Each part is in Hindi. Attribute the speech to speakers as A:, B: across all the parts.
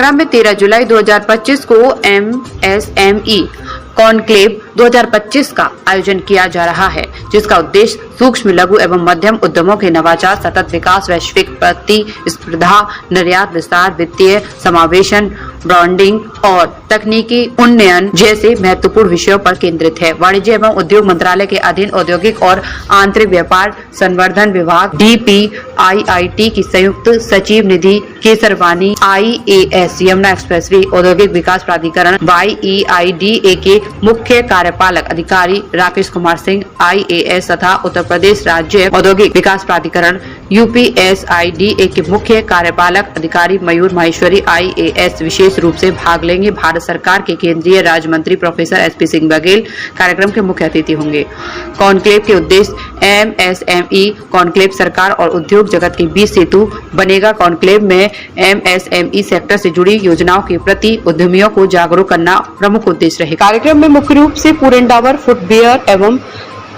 A: आगरा में 13 जुलाई 2025 को MSME कॉन्क्लेव 2025 का आयोजन किया जा रहा है, जिसका उद्देश्य सूक्ष्म, लघु एवं मध्यम उद्यमों के नवाचार, सतत विकास, वैश्विक प्रतिस्पर्धा, निर्यात विस्तार, वित्तीय समावेशन, ब्रांडिंग और तकनीकी उन्नयन जैसे महत्वपूर्ण विषयों पर केंद्रित है। वाणिज्य एवं उद्योग मंत्रालय के अधीन औद्योगिक और आंतरिक व्यापार संवर्धन विभाग DPIIT की संयुक्त सचिव निधि केसरवानी, IAS यमुना एक्सप्रेसवे औद्योगिक विकास प्राधिकरण YEIDA के मुख्य कार्यपालक अधिकारी राकेश कुमार सिंह IAS तथा उत्तर प्रदेश राज्य औद्योगिक विकास प्राधिकरण UPSIDA के मुख्य कार्यपालक अधिकारी मयूर माहेश्वरी IAS विशेष रूप से भाग लेंगे। भारत सरकार के केंद्रीय राज्य मंत्री प्रोफेसर SP सिंह बघेल कार्यक्रम के मुख्य अतिथि होंगे। कॉन्क्लेव के उद्देश्य MSME कॉन्क्लेव सरकार और उद्योग जगत के बीच सेतु बनेगा। कॉन्क्लेव में MSME सेक्टर से जुड़ी योजनाओं के प्रति उद्यमियों को जागरूक करना प्रमुख उद्देश्य रहेगा। कार्यक्रम में मुख्य रूप से फूड एंड टावर, फुटवियर एवं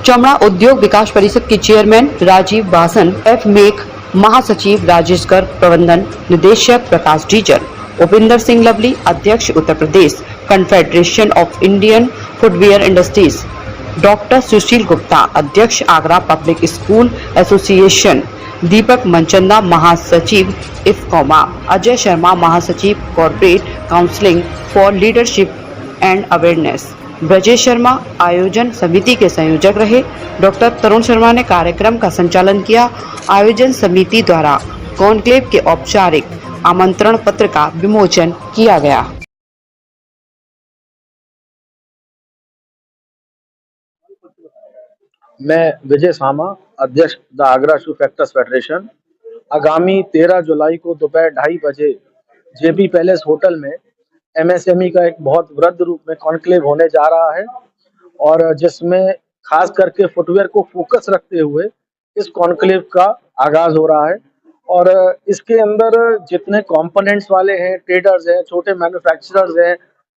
A: चमड़ा उद्योग विकास परिषद के चेयरमैन राजीव बासन, FMEC महासचिव राजेश गर्ग, प्रबंधन निदेशक प्रकाश डीजर, उपिंदर सिंह लवली, अध्यक्ष Uttar Pradesh confederation of Indian footwear industries, doctor Sushil Gupta, अध्यक्ष Agra public school association, Deepak Manchanda, महासचिव इफ्कॉमा, अजय शर्मा, महासचिव corporate counselling for leadership and awareness, Brajesh Sharma आयोजन समिति के संयोजक रहे। डॉक्टर तरुण शर्मा ने कार्यक्रम का संचालन किया। आयोजन समिति द्वारा कॉन्क्लेव के औपचारिक आमंत्रण पत्र का विमोचन किया गया।
B: मैं विजय सामा, अध्यक्ष the Agra shoe factors federation, आगामी 13 जुलाई को दोपहर 2:30 बजे JP पैलेस होटल में MSME का एक बहुत वृहद रूप में कॉन्क्लेव होने जा रहा है और जिसमें खास करके फुटवेयर को फोकस रखते हुए इस कॉन्क्लेव का आगाज हो रहा है। और इसके अंदर जितने कंपोनेंट्स वाले हैं, ट्रेडर्स हैं, छोटे मैन्युफैक्चरर्स हैं,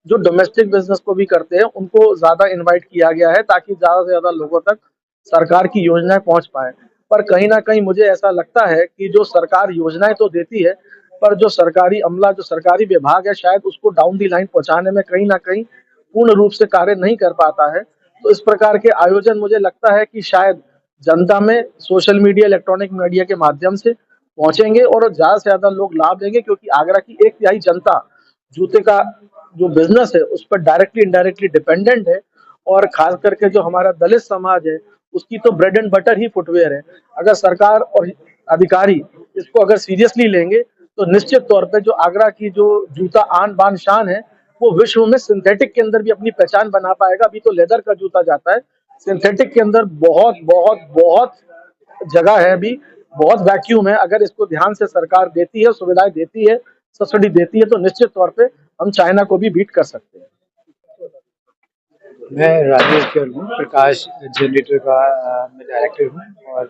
B: जो डोमेस्टिक बिजनेस को भी करते हैं, उनको ज्यादा इनवाइट किया गया है ताकि ज्यादा से ज्यादा लोगों तक सरकार की योजनाएं पहुंच पाए। पर कहीं ना कहीं मुझे ऐसा लगता है कि जो सरकार योजनाएं तो देती है, पर जो सरकारी अमला, जो सरकारी विभाग है, शायद उसको डाउन दी लाइन पहुंचाने में कहीं ना कहीं पूर्ण रूप से कार्य नहीं कर पाता है। तो इस प्रकार के आयोजन मुझे लगता है कि शायद जनता में सोशल मीडिया, इलेक्ट्रॉनिक मीडिया के माध्यम से पहुंचेंगे और ज्यादा से ज्यादा लोग लाभ लेंगे, क्योंकि आगरा की 1/3 जनता जूते का जो बिजनेस है उस पर डायरेक्टली इनडायरेक्टली डिपेंडेंट है। और खास करके जो हमारा दलित समाज है उसकी तो bread and butter he footwear है। अगर सरकार और अधिकारी इसको अगर सीरियसली लेंगे तो निश्चित तौर पे जो आगरा की जो जूता आन बान शान है वो विश्व में सिंथेटिक के अंदर भी अपनी पहचान बना पाएगा। अभी तो लेदर का जूता जाता है, सिंथेटिक के अंदर बहुत बहुत बहुत जगह है, अभी बहुत वैक्यूम है। अगर इसको ध्यान से सरकार देती है, सुविधाएं देती है, सब्सिडी देती है, तो निश्चित तौर पे हम चाइना को भी बीट कर सकते हैं।
C: मैं राजेश गर्ग हूँ, प्रकाश जनरेटर का मैं डायरेक्टर हूँ और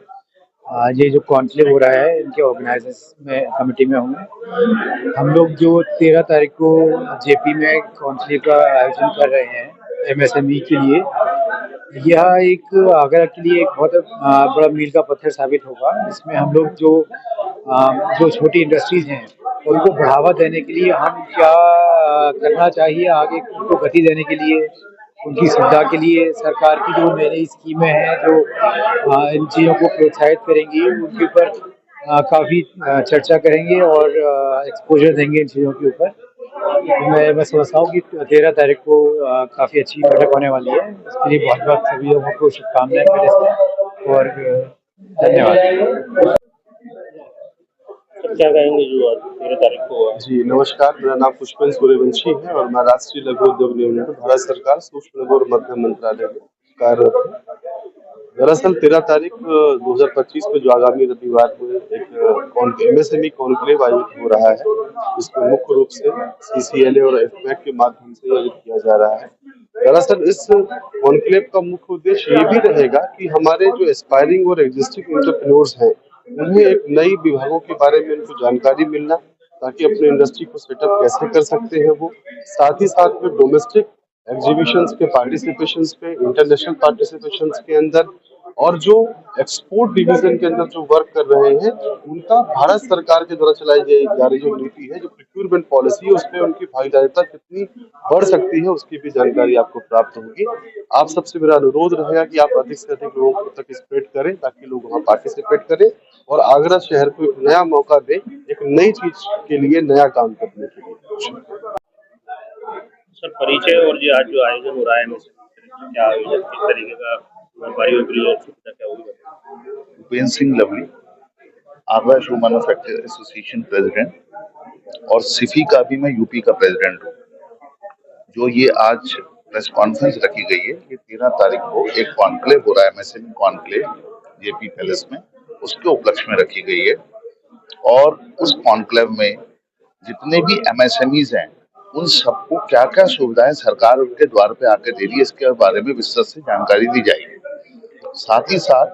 C: ये जो कॉन्क्लेव हो रहा है इनके ऑर्गेनाइजर्स में कमेटी में हूँ। हम लोग जो 13 तारीख को JP में कॉन्क्लेव का आयोजन कर रहे हैं MSME के लिए, यह एक आगरा के लिए एक बहुत बड़ा मील का पत्थर साबित होगा। इसमें हम लोग जो छोटी इंडस्ट्रीज हैं उनको बढ़ावा देने के लिए हम क्या करना चाहिए, आगे उनको गति देने के लिए, उनकी सुविधा के लिए सरकार की जो नई नई स्कीमें हैं जो इन चीज़ों को प्रोत्साहित करेंगी, उनके ऊपर काफ़ी चर्चा करेंगे और एक्सपोजर देंगे इन चीज़ों के ऊपर। मैं समझता हूँ कि 13 तारीख को काफ़ी अच्छी बैठक होने वाली है। इसके लिए बहुत बहुत सभी लोगों को शुभकामनाएं मेरे से और धन्यवाद।
D: क्या कहेंगे जो आज 13 तारीख को हुआ?
E: जी नमस्कार, मेरा नाम पुष्पेंद्र सूर्यवंशी है और मैं राष्ट्रीय लघु उद्योग निगम भारत सरकार सूक्ष्म लघु और मध्यम मंत्रालय में कार्यरत हूँ। दरअसल 13 तारीख 2025 को जो आगामी रविवार को एक MSME कॉन्क्लेव आयोजित हो रहा है, जिसमें मुख्य रूप से CCLA और FMEC के माध्यम से आयोजित किया जा रहा है। दरअसल इस कॉन्क्लेव का मुख्य उद्देश्य ये भी रहेगा कि हमारे जो एस्पायरिंग और एग्जिस्टिंग एंटरप्रेन्योर्स हैं उन्हें एक नई विभागों के बारे में उनको जानकारी मिलना, ताकि अपने इंडस्ट्री को सेटअप कैसे कर सकते हैं वो, साथ ही साथ में डोमेस्टिक एग्जीबिशंस के पार्टिसिपेशंस पे, इंटरनेशनल पार्टिसिपेशंस के अंदर और जो एक्सपोर्ट डिवीजन के अंदर जो वर्क कर रहे हैं उनका भारत सरकार के द्वारा चलाई जा रही जो नीति है, जो प्रोक्यूरमेंट पॉलिसी है, उसमें उनकी भागीदारिता कितनी बढ़ सकती है उसकी भी जानकारी आपको प्राप्त होगी। आप सबसे मेरा अनुरोध रहेगा कि आप अधिक से अधिक लोगों तक स्प्रेड करें ताकि लोग वहाँ पार्टिसिपेट करें और आगरा शहर को एक नया मौका दें, एक नई चीज के लिए नया काम करने के लिए।
D: सर, परिचय और जो आज जो आयोजन हो रहा है क्या आयोजन किस तरीके का जानकारी हो रही है, सुविधा क्या होगी?
F: भूपेंद्र सिंह लवली, आगरा शू मैन्युफैक्चर एसोसिएशन प्रेसिडेंट और सिफी का भी मैं यूपी का प्रेसिडेंट हूँ। जो ये आज प्रेस कॉन्फ्रेंस रखी गई है, ये 13 तारीख को एक कॉन्क्लेव हो रहा है, एमएसएमई कॉन्क्लेव जेपी पैलेस में, उसके उपलक्ष्य में रखी गई है। और उस कॉन्क्लेव में जितने भी एमएसएमईज हैं उन सबको क्या क्या सुविधाएं सरकार उनके द्वार पे आके दे रही है, इसके बारे में विस्तृत से जानकारी दी जाएगी। साथ ही साथ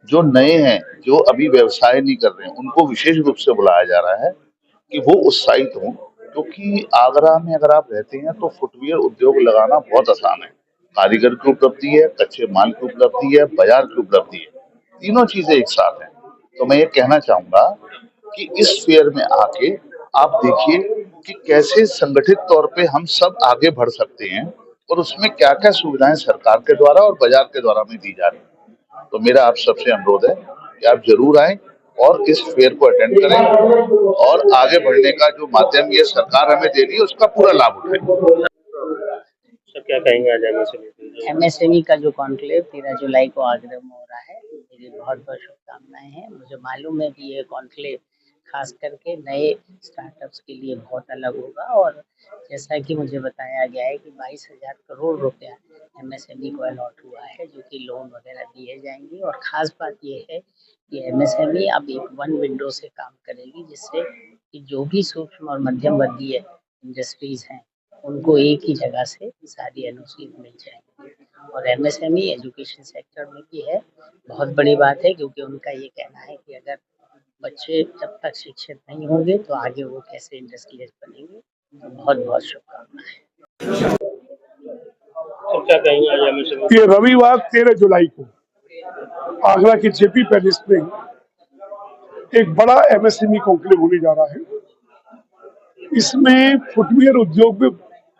F: जो नए हैं, जो अभी व्यवसाय नहीं कर रहे हैं, उनको विशेष रूप से बुलाया जा रहा है कि वो उत्साहित हों, क्योंकि आगरा में अगर आप रहते हैं तो फुटवियर उद्योग लगाना बहुत आसान है। कारीगर की उपलब्धि है, कच्चे माल की उपलब्धि है, बाजार की उपलब्धि है, तीनों चीजें एक साथ हैं। तो मैं ये कहना चाहूंगा कि इस फेयर में आके आप देखिए कि कैसे संगठित तौर पे हम सब आगे बढ़ सकते हैं और उसमें क्या क्या सुविधाएं सरकार के द्वारा और बाजार के द्वारा में दी जा रही है। तो मेरा आप सबसे अनुरोध है कि आप जरूर आए और इस फेयर को अटेंड करें और आगे बढ़ने का जो माध्यम ये सरकार हमें दे रही है उसका पूरा लाभ उठाएं।
D: सर, क्या कहेंगे आज
G: एमएसएमई का जो कॉन्क्लेव 13 जुलाई को आगरा में हो रहा है, मेरी बहुत बहुत शुभकामनाएं हैं। मुझे मालूम है कि ये कॉन्क्लेव खास करके नए स्टार्टअप्स के लिए बहुत अलग होगा और जैसा कि मुझे बताया गया है कि 22,000 करोड़ रुपया एमएसएमई को अलॉट हुआ है, जो कि लोन वगैरह दिए जाएंगे। और ख़ास बात ये है कि एमएसएमई अब एक वन विंडो से काम करेगी, जिससे कि जो भी सूक्ष्म और मध्यम वर्गीय इंडस्ट्रीज़ हैं उनको एक ही जगह से सारी एनओसी मिल जाएंगी। और एमएसएमई एजुकेशन सेक्टर में भी है, बहुत बड़ी बात है, क्योंकि उनका ये कहना है कि अगर बच्चे जब तक शिक्षित नहीं होंगे तो आगे वो कैसे इंडस्ट्रियलिस्ट बनेंगे। तो बहुत बहुत शुभकामनाएं।
D: सर, क्या कहेंगे आज एमएसएमई?
H: ये रविवार 13 जुलाई को आगरा के जेपी पैलेस में एक बड़ा एमएसएमई कॉन्क्लेव होने जा रहा है। इसमें फुटवियर उद्योग में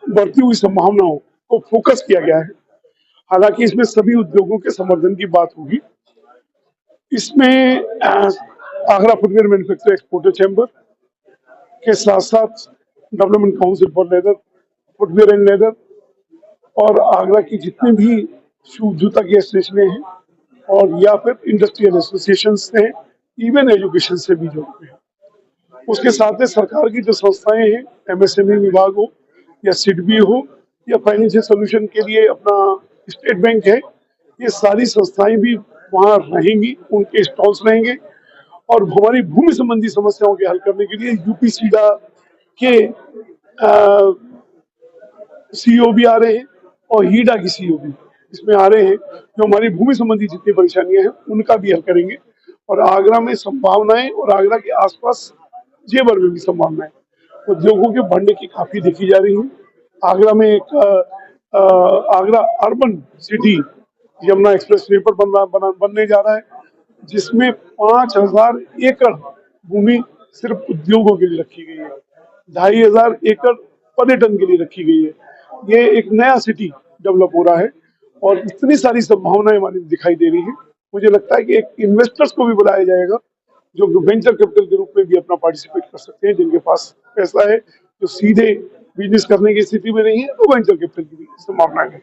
H: बढ़ती हुई संभावनाओं को फोकस किया गया है। हालांकि इसमें सभी उद्योगों के संवर्धन की बात होगी। इसमें Agra footwear manufacture exporter chamber के साथ साथ development council for leather, footwear and leather और आगरा की जितने भी शू जूता की एसोसिएशनें हैं और या फिर इंडस्ट्रियल एसोसिएशन हैं, इवन एजुकेशन से भी जुड़ते हैं। उसके साथ में सरकार की जो संस्थाएं हैं, एमएसएमई विभाग हो या सिडबी हो या फाइनेंशियल सोल्यूशन के लिए अपना स्टेट बैंक है, ये सारी संस्थाएं भी वहाँ रहेंगी, उनके स्टॉल्स रहेंगे। और हमारी भूमि संबंधी समस्याओं के हल करने के लिए यूपीसीडा के सीईओ भी आ रहे हैं और हीडा की सीईओ भी इसमें आ रहे हैं, जो हमारी भूमि संबंधी जितनी परेशानियां हैं उनका भी हल करेंगे। और आगरा में संभावनाएं और आगरा के आसपास जेवर में भी संभावनाएं उद्योगों के बढ़ने की काफी देखी जा रही है। आगरा में एक Agra urban city Yamuna express way पर बनने जा रहा है, जिसमें 5,000 एकड़ भूमि सिर्फ उद्योगों के लिए रखी गई है, 2,500 एकड़ पर्यटन के लिए रखी गई है। ये एक नया सिटी डेवलप हो रहा है और इतनी सारी संभावनाएं हमारी दिखाई दे रही है। मुझे लगता है कि एक इन्वेस्टर्स को भी बुलाया जाएगा जो वेंचर कैपिटल के रूप में भी अपना पार्टिसिपेट कर सकते हैं, जिनके पास पैसा है, जो सीधे बिजनेस करने की स्थिति में नहीं है, तो वेंचर कैपिटल की भी संभावना है।